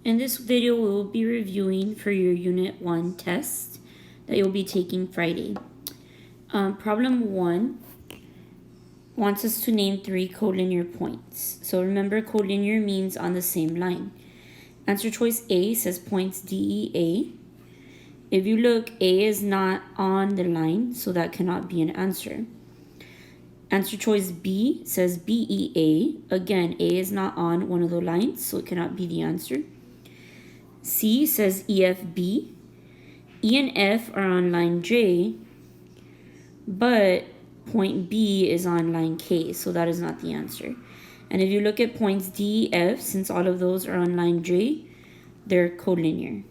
In this video, we will be reviewing for your Unit 1 test that you'll be taking Friday. Problem 1 wants us to name 3 collinear points. So remember, collinear means on the same line. Answer choice A says points D, E, A. If you look, A is not on the line, so that cannot be an answer. Answer choice B says B, E, A. Again, A is not on one of the lines, so it cannot be the answer. C says E, F, B. E and F are on line J, but point B is on line K, so that is not the answer. And if you look at points D, F, since all of those are on line J, they're collinear.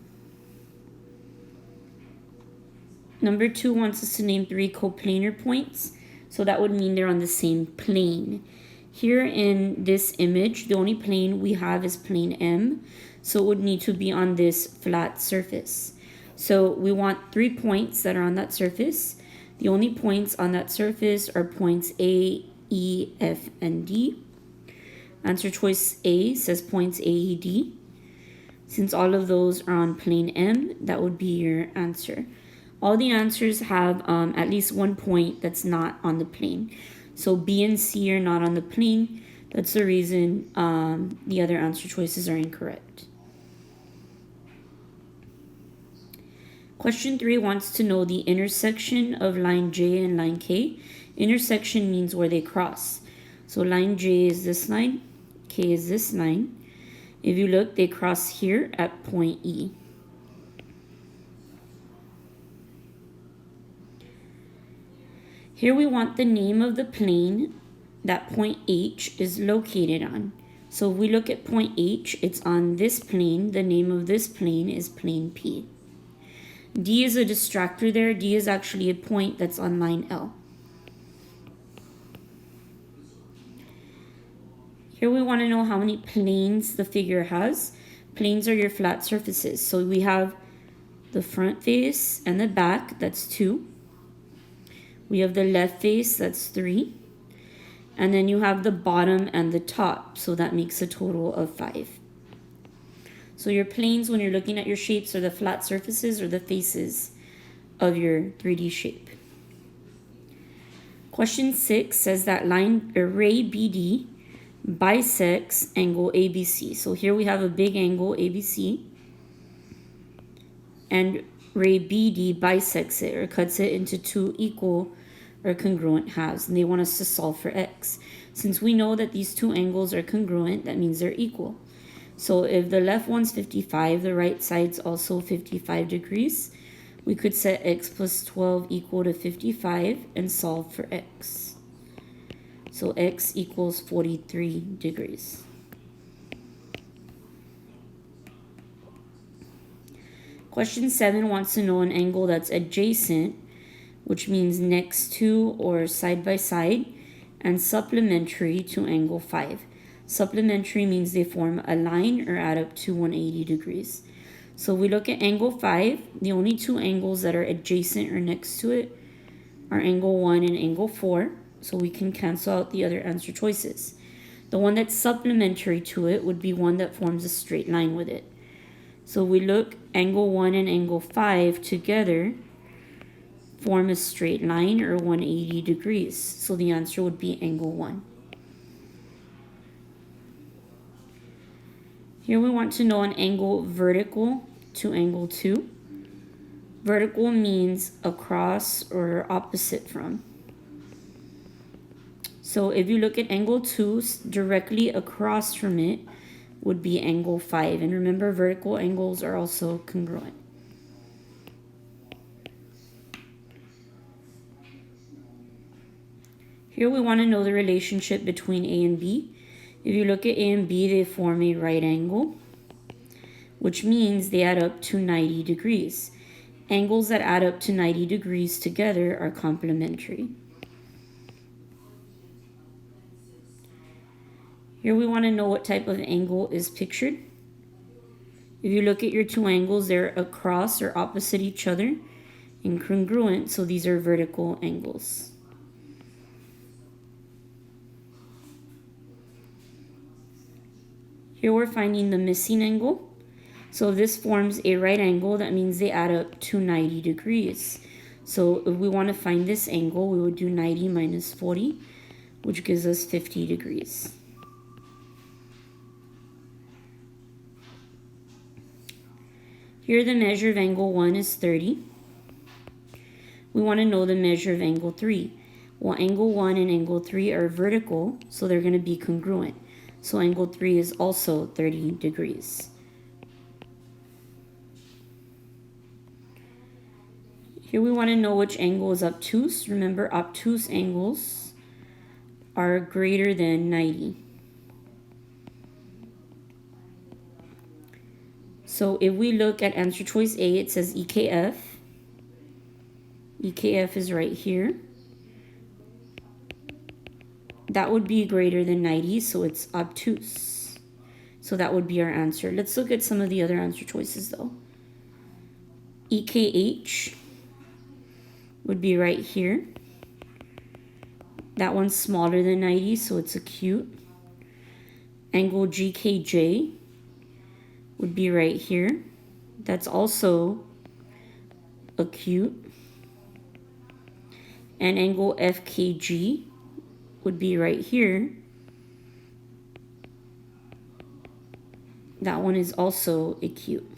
Number 2 wants us to name 3 coplanar points, so that would mean they're on the same plane. Here in this image, the only plane we have is plane M, so it would need to be on this flat surface. So we want 3 points that are on that surface. The only points on that surface are points A, E, F, and D. Answer choice A says points A, E, D. Since all of those are on plane M, that would be your answer. All the answers have at least 1 point that's not on the plane. So B and C are not on the plane. That's the reason the other answer choices are incorrect. Question 3 wants to know the intersection of line J and line K. Intersection means where they cross. So line J is this line, K is this line. If you look, they cross here at point E. Here we want the name of the plane that point H is located on. So if we look at point H, it's on this plane. The name of this plane is plane P. D is a distractor there. D is actually a point that's on line L. Here we want to know how many planes the figure has. Planes are your flat surfaces. So we have the front face and the back, that's 2. We have the left face, that's 3. And then you have the bottom and the top, so that makes a total of 5. So your planes, when you're looking at your shapes, are the flat surfaces or the faces of your 3D shape. Question 6 says that line ray BD bisects angle ABC. So here we have a big angle ABC, and ray BD bisects it or cuts it into 2 equal or congruent halves, and they want us to solve for x. Since we know that these 2 angles are congruent, that means they're equal. So if the left one's 55, the right side's also 55 degrees. We could set x plus 12 equal to 55 and solve for x. So x equals 43 degrees. Question 7 wants to know an angle that's adjacent, which means next to or side by side, and supplementary to angle 5. Supplementary means they form a line or add up to 180 degrees. So we look at angle 5. The only 2 angles that are adjacent or next to it are angle 1 and angle 4. So we can cancel out the other answer choices. The one that's supplementary to it would be one that forms a straight line with it. So we look, angle 1 and angle 5 together form a straight line or 180 degrees. So the answer would be angle 1. Here we want to know an angle vertical to angle 2. Vertical means across or opposite from. So if you look at angle 2, directly across from it would be angle 5. And remember, vertical angles are also congruent. Here we want to know the relationship between A and B. If you look at A and B, they form a right angle, which means they add up to 90 degrees. Angles that add up to 90 degrees together are complementary. Here we want to know what type of angle is pictured. If you look at your 2 angles, they're across or opposite each other and congruent, so these are vertical angles. Here we're finding the missing angle. So this forms a right angle. That means they add up to 90 degrees. So if we want to find this angle, we would do 90 minus 40, which gives us 50 degrees. Here the measure of angle 1 is 30. We want to know the measure of angle 3. Well, angle 1 and angle 3 are vertical, so they're going to be congruent. So angle 3 is also 30 degrees. Here we want to know which angle is obtuse. Remember, obtuse angles are greater than 90. So if we look at answer choice A, it says EKF. EKF is right here. That would be greater than 90, so it's obtuse. So that would be our answer. Let's look at some of the other answer choices though. EKH would be right here. That one's smaller than 90, so it's acute. Angle GKJ would be right here. That's also acute. And angle FKG would be right here. That one is also acute.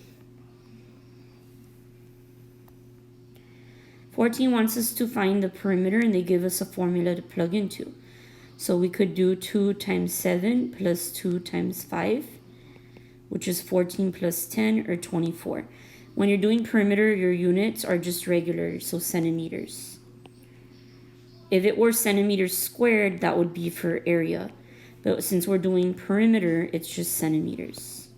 14 wants us to find the perimeter, and they give us a formula to plug into. So we could do 2 times 7 plus 2 times 5, which is 14 plus 10, or 24. When you're doing perimeter, your units are just regular, so centimeters. If it were centimeters squared, that would be for area. But since we're doing perimeter, it's just centimeters.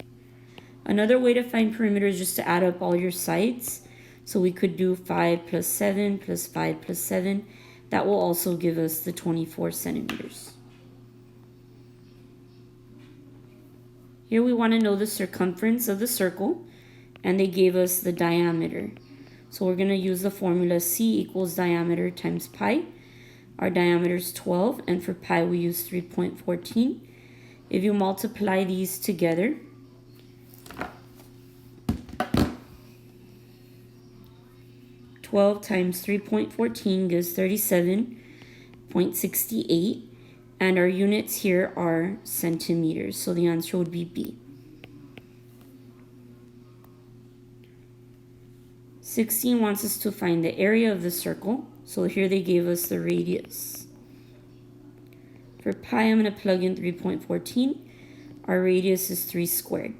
Another way to find perimeter is just to add up all your sides. So we could do 5 plus 7 plus 5 plus 7. That will also give us the 24 centimeters. Here we want to know the circumference of the circle, and they gave us the diameter. So we're going to use the formula C equals diameter times pi. Our diameter is 12, and for pi we use 3.14. If you multiply these together, times 3.14 gives 37.68, and our units here are centimeters, so the answer would be B. 16 wants us to find the area of the circle, so here they gave us the radius. For pi, I'm going to plug in 3.14. Our radius is 3 squared.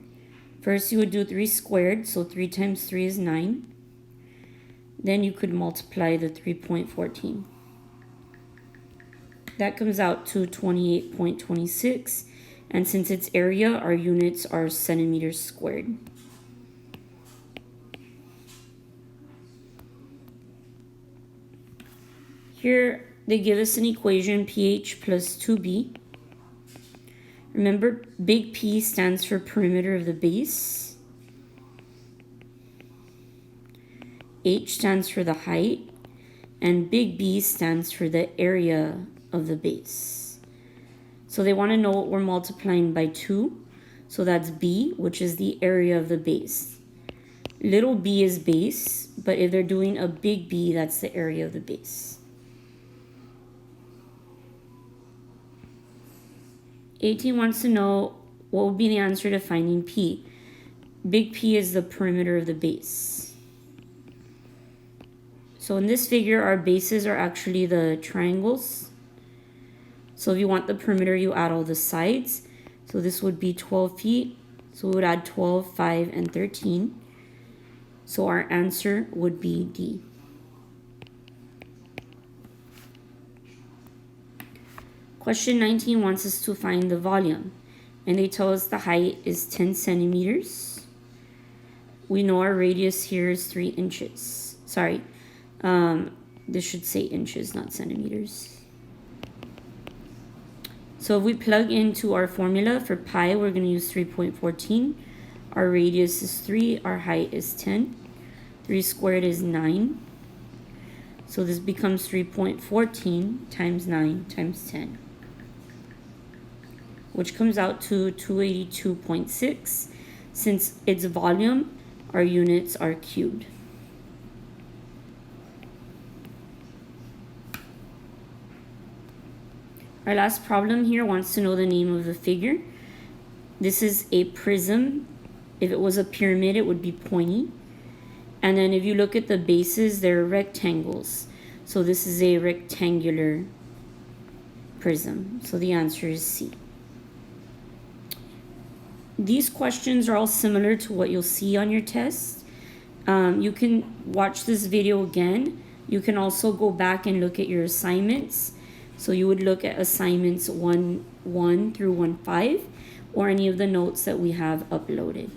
First you would do 3 squared, so 3 times 3 is 9. Then you could multiply the 3.14. That comes out to 28.26. And since it's area, our units are centimeters squared. Here they give us an equation, pH plus 2b. Remember, big P stands for perimeter of the base. H stands for the height, and big B stands for the area of the base. So they want to know what we're multiplying by 2. So that's B, which is the area of the base. Little b is base, but if they're doing a big B, that's the area of the base. 18 wants to know what would be the answer to finding P. Big P is the perimeter of the base. So in this figure, our bases are actually the triangles. So if you want the perimeter, you add all the sides. So this would be 12 feet. So we would add 12, 5, and 13. So our answer would be D. Question 19 wants us to find the volume. And they tell us the height is 10 centimeters. We know our radius here is 3 inches. Sorry. This should say inches, not centimeters. So if we plug into our formula for pi, we're going to use 3.14. Our radius is 3. Our height is 10. 3 squared is 9. So this becomes 3.14 times 9 times 10, which comes out to 282.6. Since it's volume, our units are cubed. Our last problem here wants to know the name of a figure. This is a prism. If it was a pyramid, it would be pointy. And then if you look at the bases, they're rectangles. So this is a rectangular prism. So the answer is C. These questions are all similar to what you'll see on your test. You can watch this video again. You can also go back and look at your assignments. So you would look at assignments 1.1 through 1.5 or any of the notes that we have uploaded.